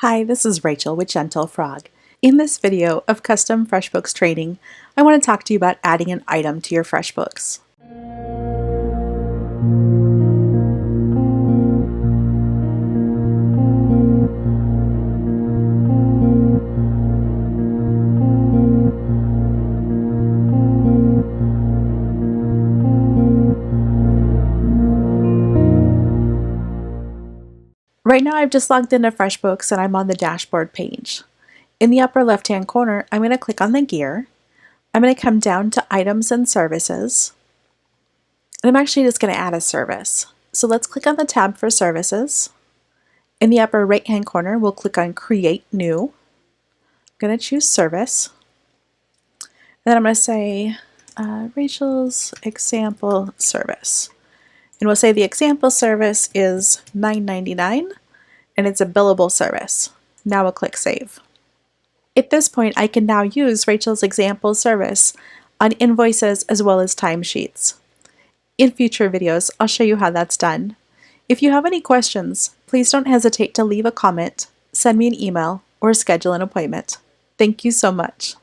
Hi, this is Rachel with Gentle Frog. In this video of custom FreshBooks training, I want to talk to you about adding an item to your FreshBooks. Right now I've just logged into FreshBooks and I'm on the dashboard page. In the upper left-hand corner, I'm going to click on the gear. I'm going to come down to Items and Services. And I'm actually just going to add a service. So let's click on the tab for Services. In the upper right-hand corner, we'll click on Create New. I'm going to choose Service. And then I'm going to say Rachel's Example Service. And we'll say the example service is $9.99 and it's a billable service. Now we'll click Save. At this point, I can now use Rachel's example service on invoices as well as timesheets. In future videos, I'll show you how that's done. If you have any questions, please don't hesitate to leave a comment, send me an email, or schedule an appointment. Thank you so much.